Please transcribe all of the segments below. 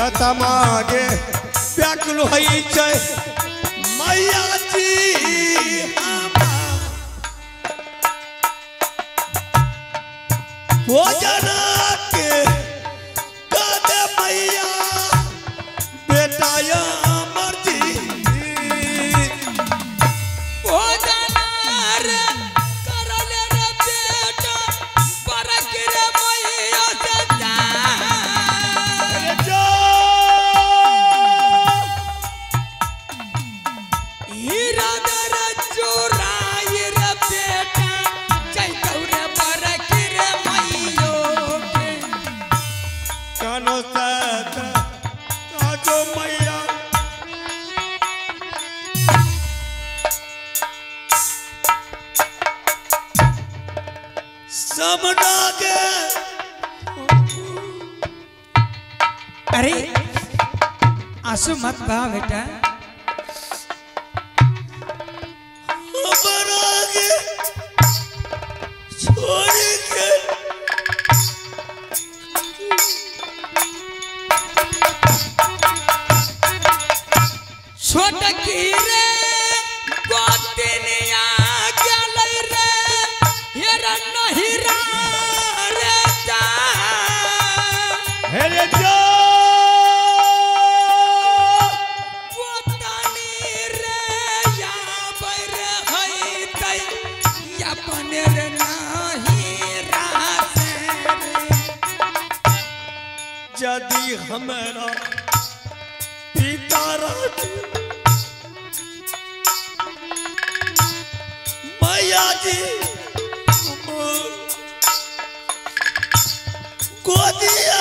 लता मागे व्याकुल होई छै मैया जी भोजन के कदे मैया बेटा अमर जी भोजन रे करले रे बेटा पर गिरे मैया से जो हीरा दर चोराई रे बेटा चैतौ रे पर गिरे मैयो के कानो साथ जो मैया समनागे अरे आंसू मत बहा बेटा हमारे छोड़ के छोट की रे गोते ने आ गेल रे हेरा नहिरा रे जा हेरे जो गोतानी रे या बर हई तई या बने रे नहिरा से यदि हमारा पिता रहते मैया जी गोदिया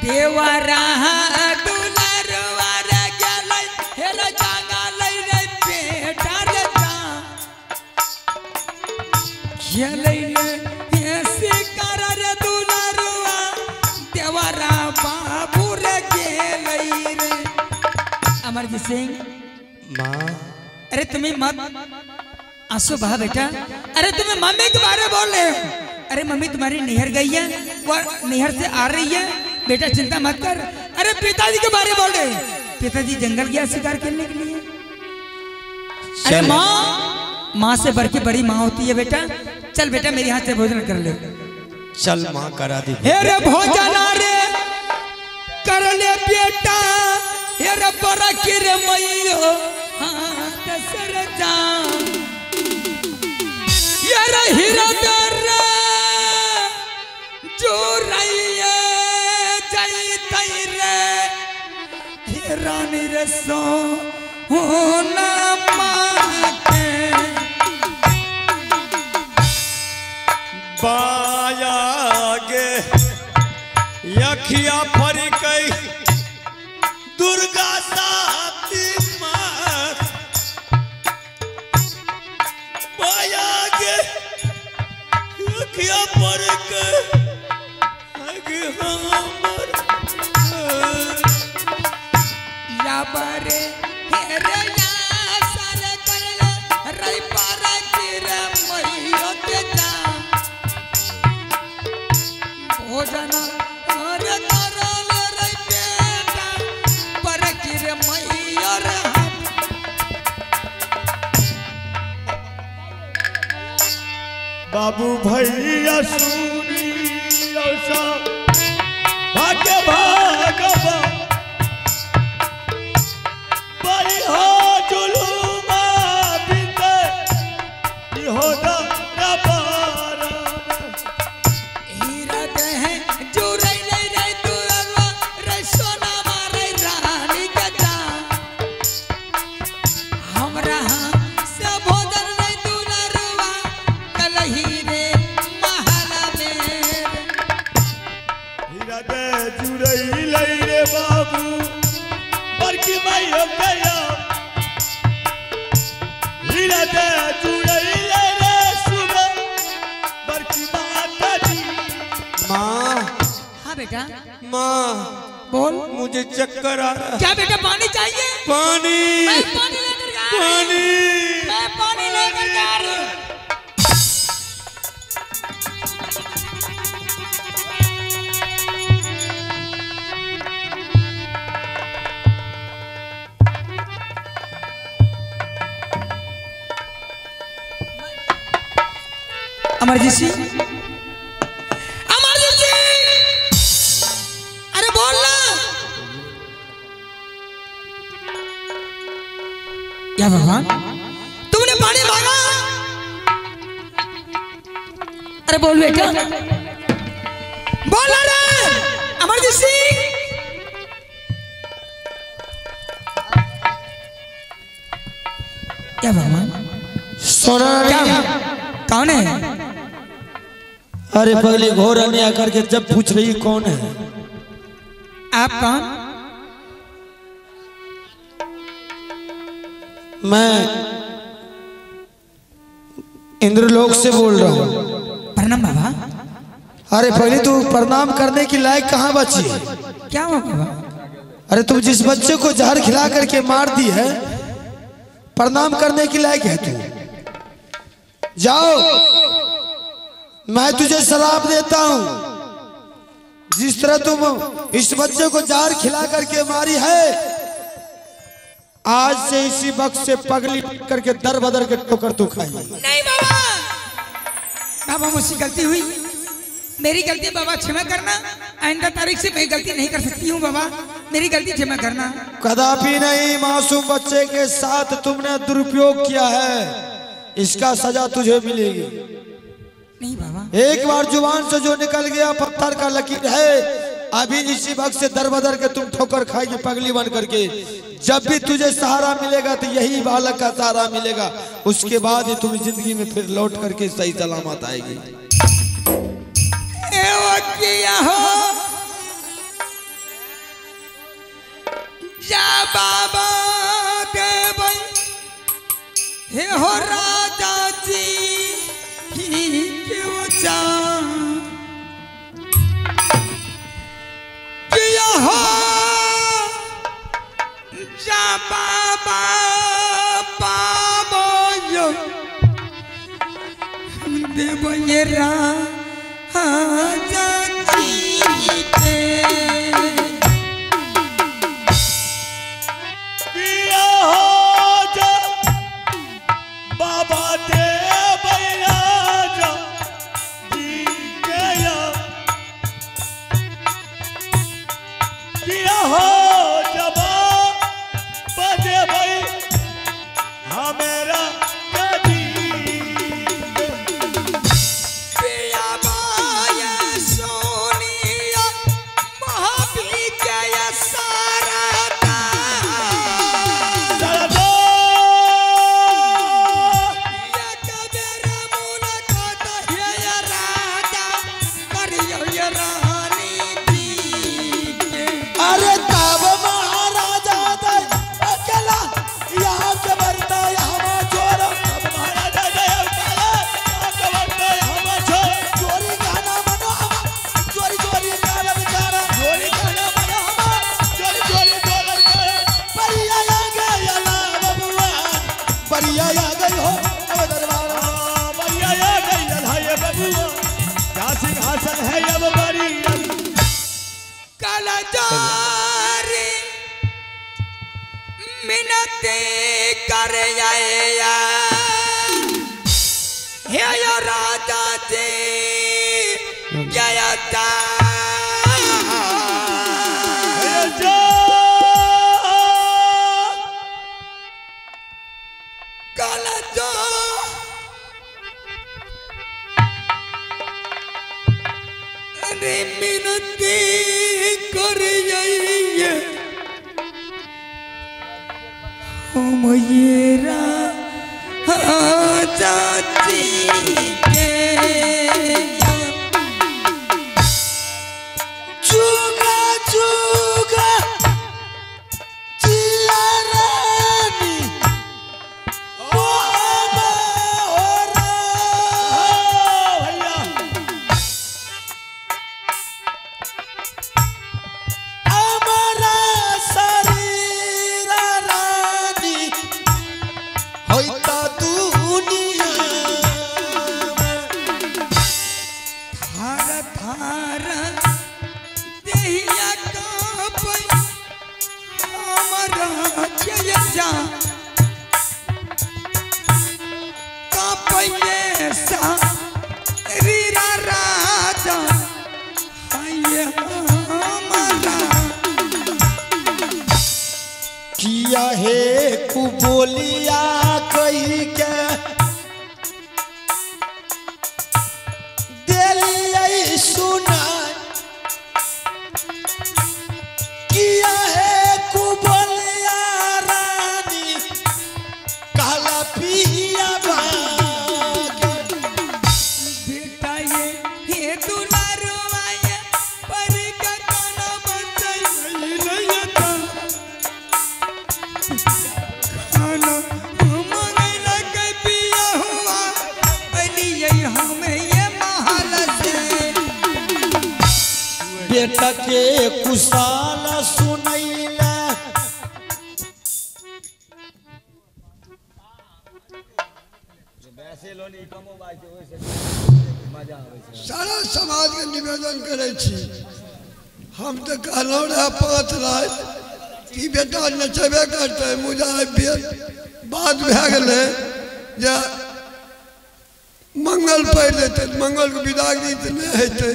देवरा दुलरवा रे गेलै हेर जागा लै रे बेटा रे जा खेलै रे ऐसे कर रे दुलरवा देवरा बाबू रे गेलै रे अमरजीत सिंह माँ अरे तुम्हें मत आंसू बहा बेटा अरे तुम्हें मम्मी के बारे में बोल रहे हो अरे मम्मी तुम्हारी निहर गई है वो निहर से आ रही है बेटा चिंता मत कर अरे पिताजी के बारे में बोल रहे पिताजी जंगल गया शिकार खेलने के लिए अरे माँ से बढ़ के बड़ी माँ होती है बेटा चल बेटा मेरे हाथ से भोजन कर ले चल माँ करा दी हेरे भोजन रे कर ले बेटा हेरे बड़ा किरे मैयो हाथ सर जा हेरे हीरा दर जो रैया जाई तई रे हेरानी रे सो होना माते बाया गे यखिया फरी कई दुर्गा साथी मार बाया गे यखिया फरी कई आगे हमर या बारे हेरे या सारे करले रई पारा किरे मैयो के जा भोजन अरे करले रई बेटा पर किरे मैयो रे बाबू भैया सुनी औसा भाग्य भागवा बड़ी हो जुलूमा बीते हो दरबार हीरा दे जो रई ले रे दुलरवा रे सोना मारे रानी के जा हमरा से भोजन रे दुलरवा कलही रे महल में हीरा दे जुड़ई लई रे बाबू बड़की माई हो गया हीरा दे जुड़ई लई रे सुबह बड़की माता जी माँ हाँ बेटा माँ बोल मुझे चक्कर आ रहा है क्या बेटा पानी चाहिए पानी मैं पानी लेकर आ रही हूँ। पानी मैं पानी लेकर जा रहे। अमरजीत सिंह, अमरजीत सिंह, अरे बोल ना। क्या भगवान, तुमने पानी मांगा? अरे बोल बेटा, बोल रे अमरजीत सिंह। क्या भगवान, सोना क्या कौन है? अरे पगली घोर अन्याय करके जब पूछ रही कौन है? आप कौन? मैं इंद्रलोक से बोल रहा हूँ। प्रणाम बाबा। अरे पगली तू प्रणाम करने की लायक कहाँ बची? क्या हुआ बाबा? अरे तुम जिस बच्चे को जहर खिला करके मार दी है, प्रणाम करने की लायक है तू? जाओ, मैं तुझे सलाम देता हूं। जिस तरह तुम इस बच्चे को जहर खिला करके मारी है, आज से इसी वक्त से पगली करके दर बदर के ठोकर तू खाई। नहीं बाबा, बाबा मुझसे गलती हुई, मेरी गलती बाबा, क्षमा करना। आइंदा तारीख से मैं गलती नहीं कर सकती हूँ बाबा, मेरी गलती क्षमा करना। कदापि नहीं, मासूम बच्चे के साथ तुमने दुरुपयोग किया है, इसका सजा तुझे मिलेगी। नहीं बाबा, एक बार जुबान से जो निकल गया पत्थर का लकीर है, अभी इसी वक्त से दर बदर के तुम ठोकर खाएगी पगली बन करके। जब भी तुझे सहारा मिलेगा तो यही बालक का सहारा मिलेगा, उसके बाद ही तुम जिंदगी में फिर लौट करके सही सलामत आएगी। जा बाबा के भाई हे हो राजा जी क्यों जा किया हो जा बाबा पाबो यो देव ये राजा जी के मिनते कर आया हे राजा जी जयता मिनती कर मेरा चाची के चुगा चुगा जिया रानी ओ भैया हमारा शरीर रानी होता तू किया है कुबोलिया कही के दिलिया सुना किया है कुबोलिया रानी काला पिया बेटा ये दुलारो आया पर का खाना बचाई नहीं था खाना मंगला के पिया हुआ बलिए हमें ये महल से बेटा के कुशाल सुनैला सारा समाज के निवेदन करे छी हम तो कहलो रहे 5 रात कि बेटा नचबे करते मुझे बात भए गेलै जे मंगल पढ़ देते मंगल को विदागरी तो नहीं हेतै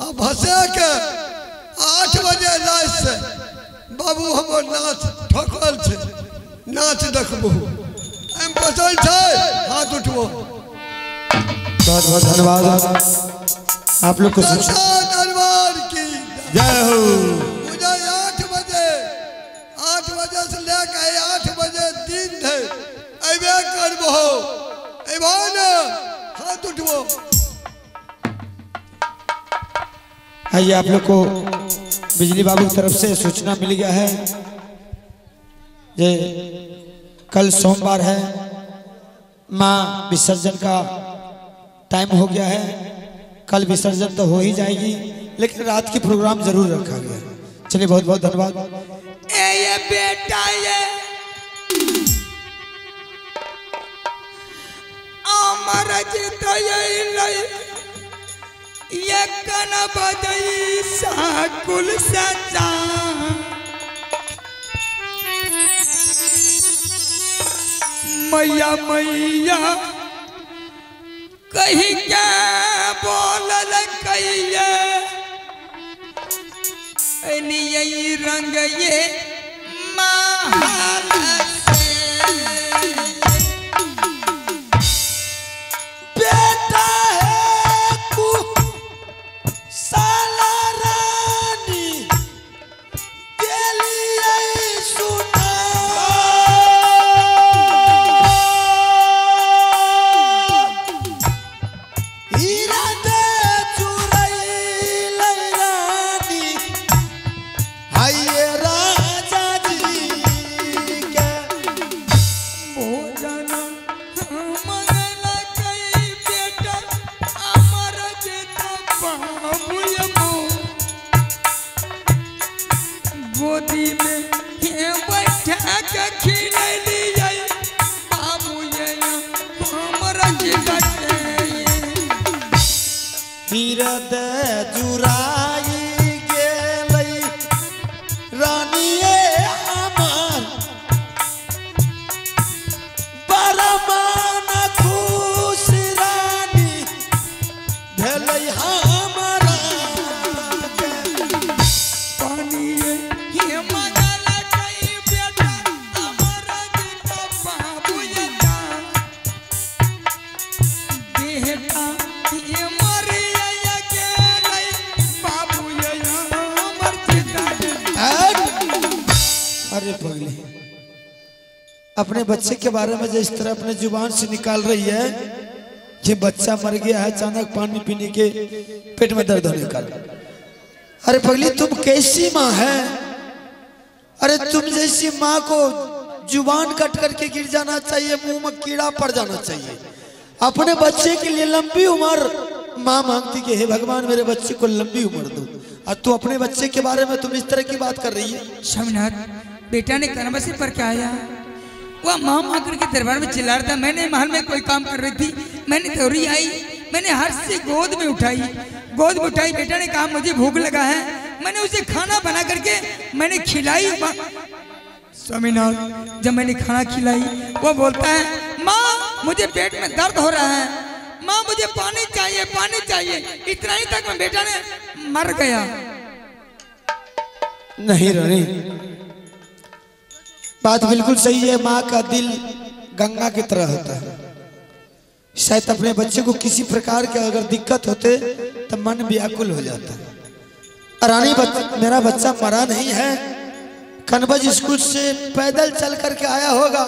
अब हंसे के 8 बजे रात से बाबू हमर नाच ठोकल छे नाच देखबो हम पसंद छे हाथ उठबो बहुत बहुत धन्यवाद आप लोग को दरबार की जय हो। मुझे 8 बजे से लेकर 8 बजे दिन है अबे करबो अबो ना हाथ उठबो। आइए आप लोग को बिजली बाबू की तरफ से सूचना मिल गया है ये कल सोमवार है मां विसर्जन का टाइम हो गया है कल विसर्जन तो हो ही जाएगी लेकिन रात की प्रोग्राम जरूर रखा गया है। चलिए बहुत बहुत धन्यवाद। ये बेटा ये अमर जित ये कन बजई साकुल सजा मैया मैया कहीं क्या बोलल कहिए यही रंग ये महल बेटा है कुशाला रानी दिलिया सुना हीरा दे चुरैलै रानी हाय राजा जी के भोजन मंगल कई बेटा अमर जित बाबू गोदी में ये बैठा के खिलैलिए बाबू ये हमर जित हीरद जुराई गेलै रानिए हमर बड़ा मन खुश रानी भेलै हमरा पानी ये मंगल कई बेटा अमर जित बाबू बेटा ये मरिया गेलै बाबू हमर जित अरे पगली अपने बच्चे के बारे में जिस तरह अपने जुबान से निकाल रही है कि बच्चा मर गया है अचानक पानी पीने के पेट में दर्द होने का। अरे पगली तुम कैसी माँ है? अरे तुम जैसी माँ को जुबान कट करके गिर जाना चाहिए मुंह में कीड़ा पड़ जाना चाहिए। अपने बच्चे के लिए लंबी उम्र माँ मांगती कि हे भगवान मेरे बच्चे को लंबी उम्र दो और तू अपने बच्चे के बारे में तुम इस तरह की बात कर रही है। स्वामीनाथ बेटा ने कर्मसी पर क्या आया वह माँ माँ करके दरबार में चिल्ला रहा था। मैंने महल में कोई काम कर रही थी मैंने दौड़ी आई मैंने हर्ष से गोद में उठाई बेटा ने कहा मुझे भूख लगा है मैंने उसे खाना बना करके मैंने खिलाई। स्वामीनाथ जब मैंने खाना खिलाई वो बोलता है माँ मुझे पेट में दर्द हो रहा है माँ मुझे पानी चाहिए इतना ही तक में बेटा ने मर गया। नहीं रानी बात बिल्कुल सही है। माँ का दिल गंगा की तरह होता है। शायद अपने बच्चे को किसी प्रकार के अगर दिक्कत होते तो मन व्याकुल हो जाता। रानी मेरा बच्चा मरा नहीं है। कनबज स्कूल से पैदल चल करके आया होगा,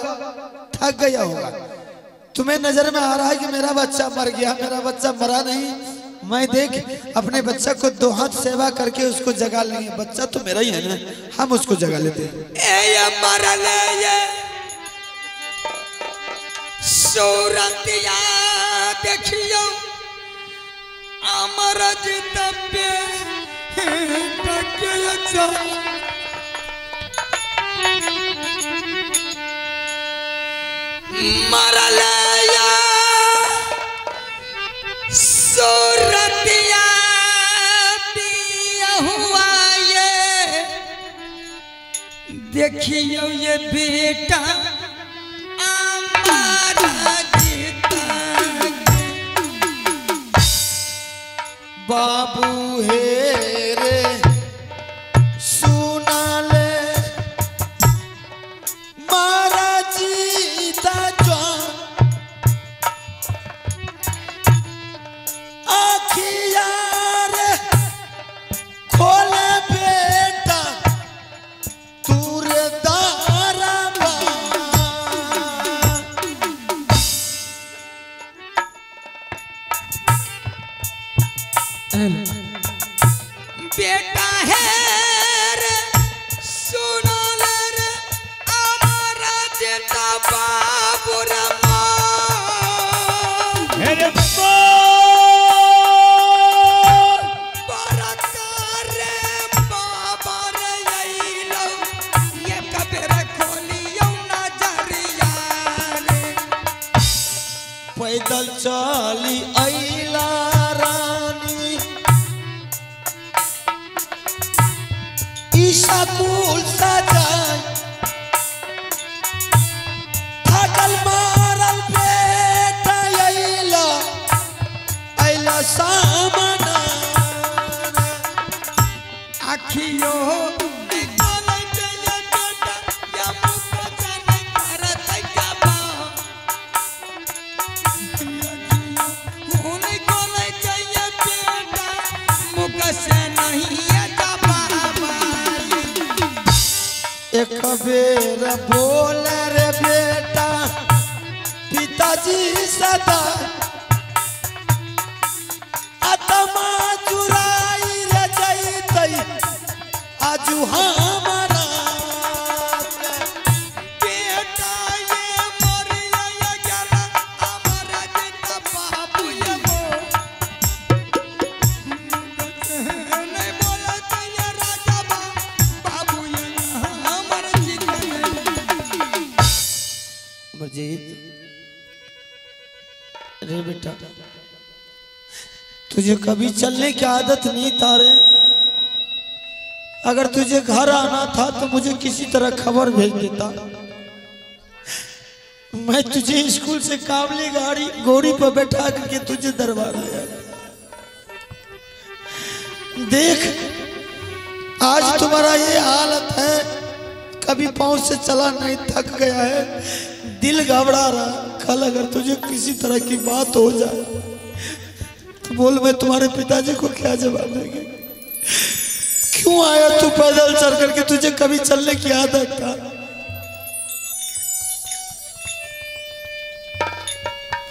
थक गया होगा। तुम्हें नजर में आ रहा है कि मेरा बच्चा मर गया, मेरा बच्चा मरा नहीं। मैं देख अपने बच्चा को 2 हाथ सेवा करके उसको जगा लेंगे। बच्चा तो मेरा ही है ना, हम उसको जगा लेते हैं। देखियो अमर जितब्य मरलया सोरतिया पिया हुआ ये देखियो ये बेटा हमारा बाबू हे रे सुना ले मारा जीता जो आखिया रे खोले बेटा तूरे दारा बेटा है रे सुनो रे हमारा जेता बाबू रमा रे बरकार रे बाबा रे आइलो ये कबरे खोलियो नजरिया रे पैदल चली आइला स्कूल सजाए थकल मारल बेटा आइला आइला सामना आखियो निकल चले बेटा या मुझको जाने करत जाबा होने को ले चाहिए बेटा मुझको से नहीं जाबा एक बेर बोल रे बेटा पिताजी सदा आत्मा चुराई रे जैतई आजू हमारा बेटा ये मरिया या गला हमारा जेता बाबू ये वो नहीं बोला तो ये राजा बाबू ये हमारा जीत मर्जीत रे बेटा तुझे कभी चलने की आदत नहीं तारे। अगर तुझे घर आना था तो मुझे किसी तरह खबर भेज देता। मैं तुझे स्कूल से काबली घोड़ी पर बैठा करके तुझे दरबार आया। देख आज तुम्हारा ये हालत है, कभी पाँव से चला नहीं, थक गया है, दिल घबरा रहा। कल अगर तुझे किसी तरह की बात हो जाए तो बोल मैं तुम्हारे पिताजी को क्या जवाब देंगे। क्यों आया तू पैदल चल करके, तुझे कभी चलने की आदत था।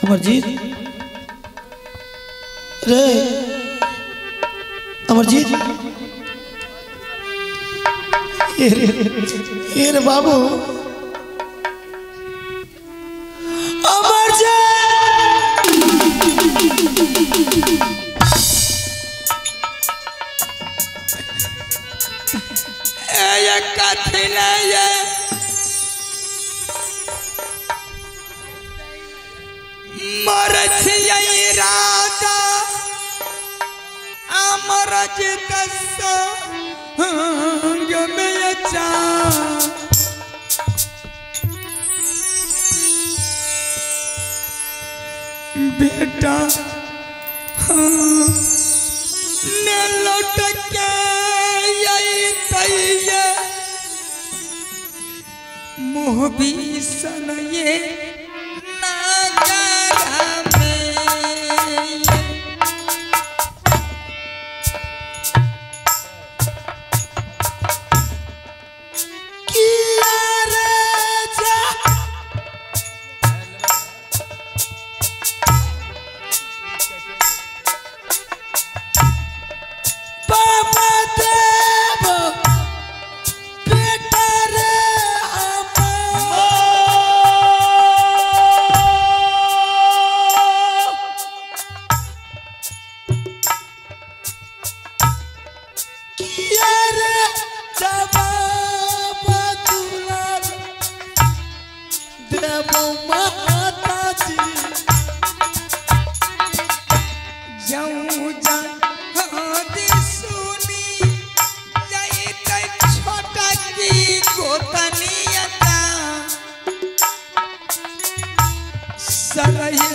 अमरजीत रे अमरजीत ये रे बाबू राजा अमरज बेटा ने लौट के यही मोह भी सन ये नागारा में किया रे जा बाबा देव बेटा रे किया रे जवाब दुलार देव माता जी जाऊं जा हादी सुनी जाई ते छोटा की गोतनियता सरये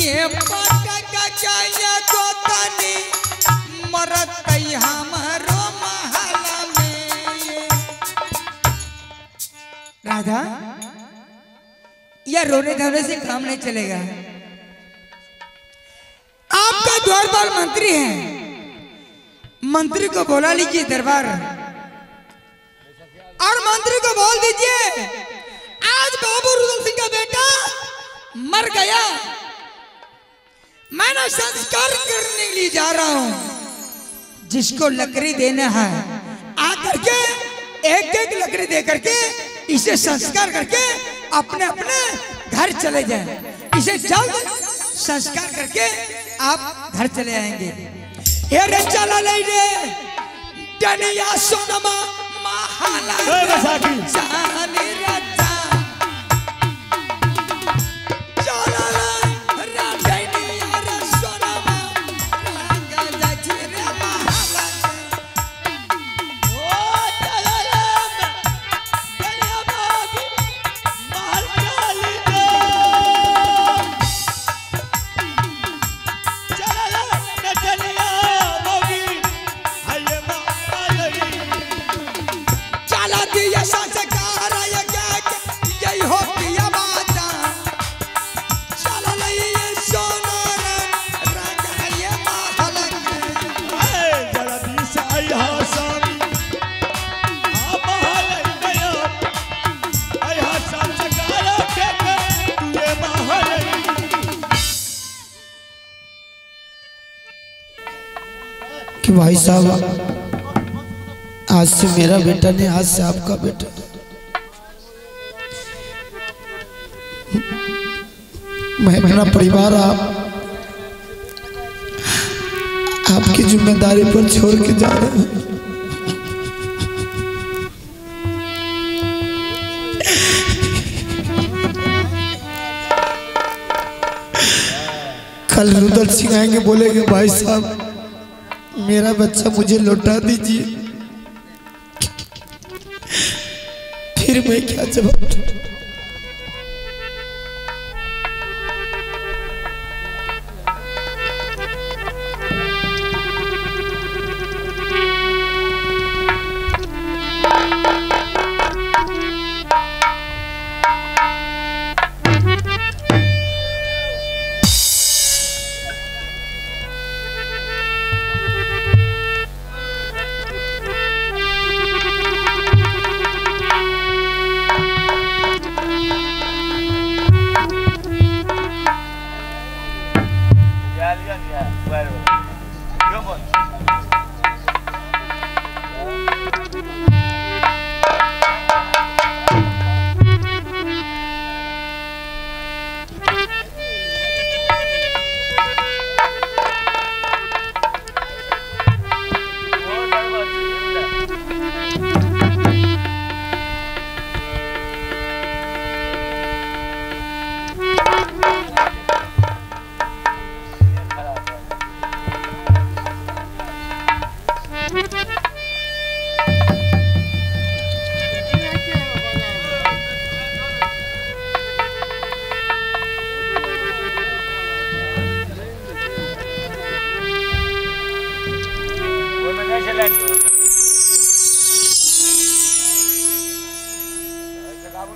ये पटका गया गोतनी मरत हमारो महला में। राधा या रोने धोने से काम नहीं चलेगा। आपका द्वारपाल मंत्री है, मंत्री को बुला लीजिए दरबार और मंत्री को बोल दीजिए आज बाबू रुदल सिंह का बेटा मर गया, मैंने संस्कार करने के लिए जा रहा हूं। जिसको लकड़ी देना है आकर के एक एक लकड़ी दे करके इसे संस्कार करके अपने अपने घर चले जाएं। इसे जल्द संस्कार करके आप घर चले आएंगे। हे रे चला ले रे डनिया सोनमा महाला जाने राजा चला रे डनिया रे सोनमा रंग जाची रे महाला ओ चला रे डनिया बागी महल चाली चला दिया संस्कार यही हो पिया बाजा चला ले सोना रंग ये महल कि भाई साहब आज से मेरा बेटा नहीं, आज से आपका बेटा। मैं अपना परिवार आपकी जिम्मेदारी पर छोड़ के जा रहा हूं। कल रुदल सिंह आएंगे, बोलेंगे भाई साहब मेरा बच्चा मुझे लौटा दीजिए, फिर मैं क्या जवाब दूं?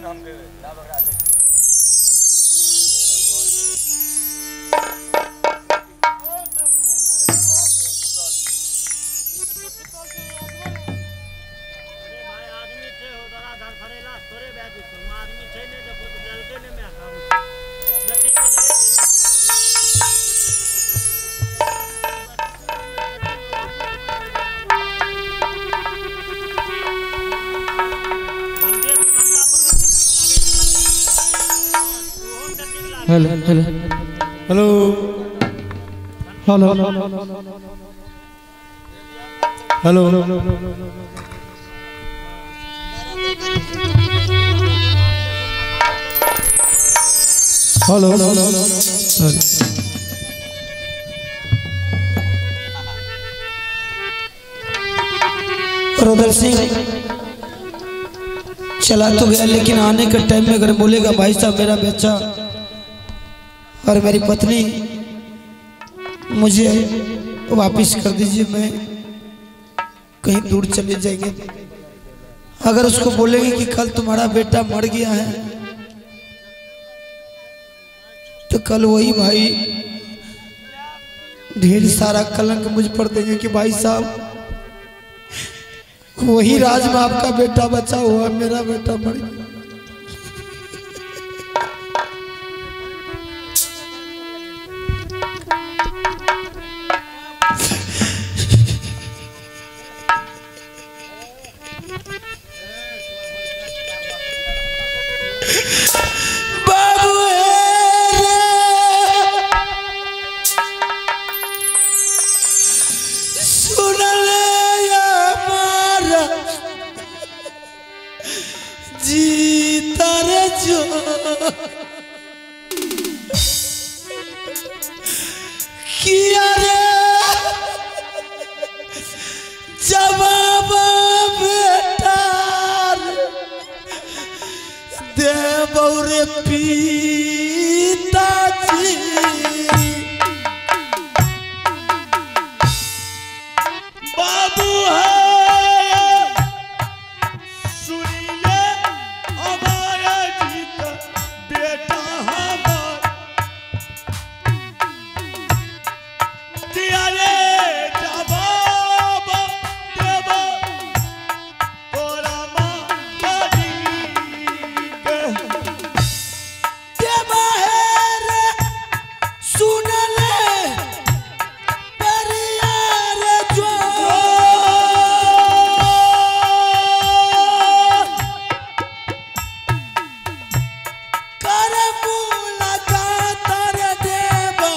Hello hello hello hello hello hello Rudal Singh चला तो गया, लेकिन आने के टाइम में अगर बोलेगा भाई साहब मेरा बच्चा और मेरी पत्नी मुझे वापस कर दीजिए, मैं कहीं दूर चले जाएंगे। अगर उसको बोलेंगे कि कल तुम्हारा बेटा मर गया है, तो कल वही भाई ढेर सारा कलंक मुझ पर देंगे कि भाई साहब वही राज में आपका बेटा बचा हुआ, मेरा बेटा मर गया। किया रे जवाब बेटा दे बौरे पिताजी, बाबू है सुनिए हमारे जीता बेटा हमारा दिया रे जवाब देवा तोरा माताजी के देवा है रे सुन ले परिया रे जो कर मुलाकात रे देवा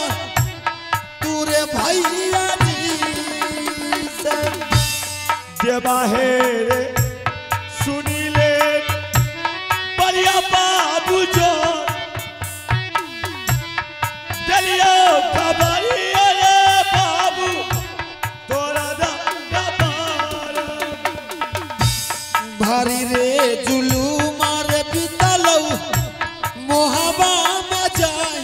तूरे भैया जी से देवा है रे सुनी ले परिया बाबू जो दलिया खबरिया रे बाबू तोरा दा भारी रे जुलू मारे बितलौ मोहबा में जाए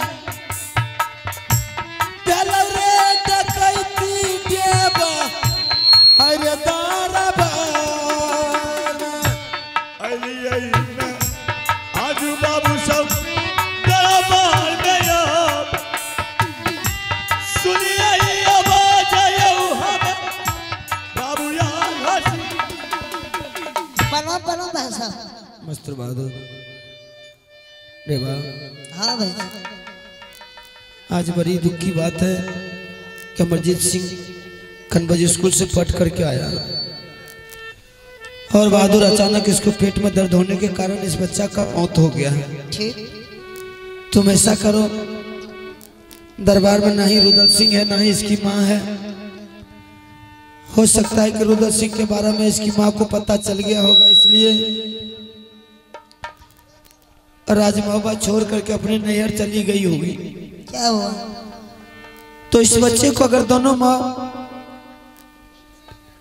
दिल रे डकैती देवा हरे दारा आज बाबू सब दरबार में सुनिए आवाज आयो हम बाबू यार हंसी बनो बनो भाई साहब। मस्तर बहादुर रेवा, हाँ भाई आज बड़ी दुख की बात है कि अमरजीत सिंह कन्बज स्कूल से पढ़ करके आया और बहादुर अचानक इसको पेट में दर्द होने के कारण इस बच्चा का मौत हो गया है। ठीक। तुम ऐसा करो, दरबार में ना ही रुदल सिंह है ना ही इसकी माँ है। हो सकता है कि रुदल सिंह के बारे में इसकी माँ को पता चल गया होगा, इसलिए राजमहबा छोड़ करके अपने नैहर चली गई होगी। क्या हुआ? तो इस बच्चे को अगर दोनों माँ,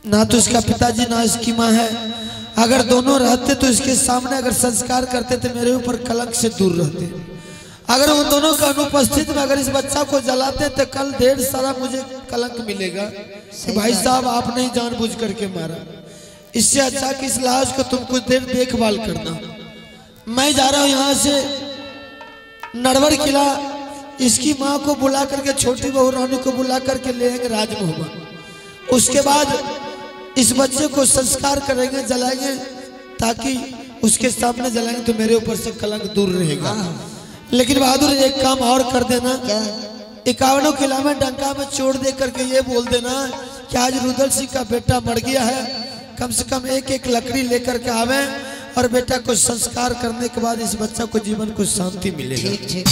ना तो इसका पिताजी ना इसकी माँ है, अगर दोनों रहते तो इसके सामने अगर संस्कार करते थे मेरे ऊपर कलंक से दूर रहते। अगर उन दोनों का अनुपस्थित में अगर इस बच्चा को जलाते तो कल ढेर सारा मुझे कलंक मिलेगा कि भाई साहब आपने ही जानबूझ करके मारा। इससे अच्छा कि इस लाश को तुम कुछ देर देखभाल करना, मैं जा रहा हूँ यहाँ से नरवर किला। इसकी माँ को बुला करके, छोटी बहू रानी को बुला करके ले आएंगे राजमहल। उसके बाद इस बच्चे को संस्कार करेंगे, जलाएंगे, ताकि उसके सामने जलाएंगे तो मेरे ऊपर से कलंक दूर रहेगा। लेकिन बहादुर एक काम और कर देना, 51 किला में डंका में चोट दे करके ये बोल देना कि आज रुदल सिंह का बेटा मर गया है, कम से कम एक लकड़ी लेकर के आवे और बेटा को संस्कार करने के बाद इस बच्चा को जीवन को शांति मिलेगा। ठीक ठीक।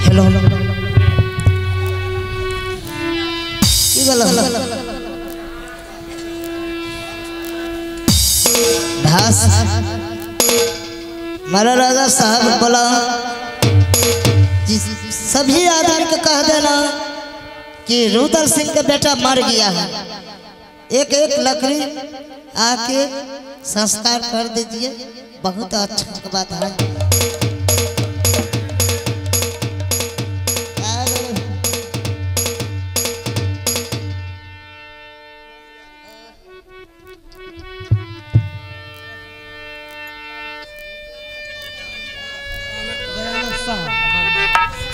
हेलो दास मारा राजा साहब बोला सभी आदमी को कह देना कि रुदल सिंह का बेटा मर गया है, एक लकड़ी आके संस्कार कर दीजिए। बहुत अच्छा बात है।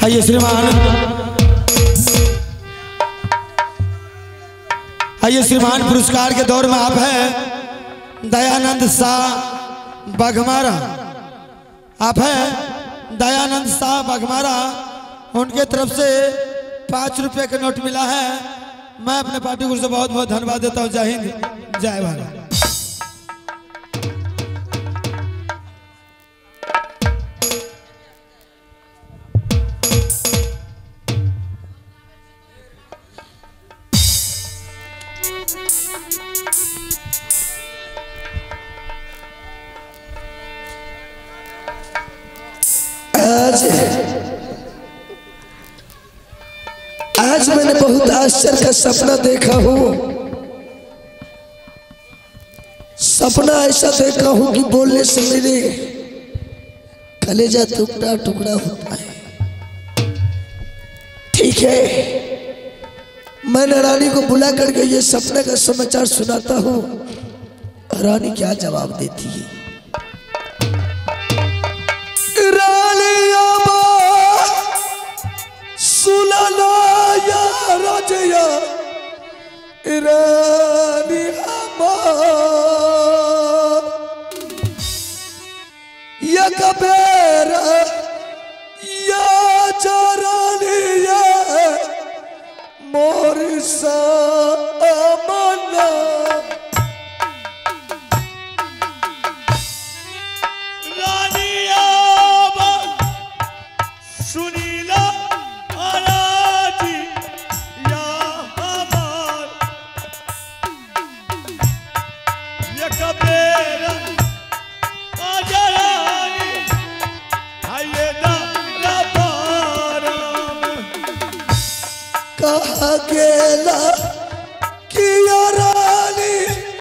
आइए श्रीमान, आइए श्रीमान, पुरस्कार के दौर में आप हैं दयानंद शाह बाघमारा। आप हैं दयानंद शाह बाघमारा, उनके तरफ से 5 रुपए का नोट मिला है। मैं अपने पार्टी को से बहुत बहुत धन्यवाद देता हूँ। जय हिंद, जय भारत। आज मैंने बहुत आश्चर्य का सपना देखा हूँ। सपना ऐसा देखा हूँ कि बोलने से मेरे कलेजा टुकड़ा टुकड़ा होता है। ठीक है, मैंने रानी को बुला करके ये सपने का समाचार सुनाता हूँ। रानी क्या जवाब देती है। सुनाना या राजया रानी या कबेरा या चारानी या मोर सामना रानिया सुनीला कहा गेला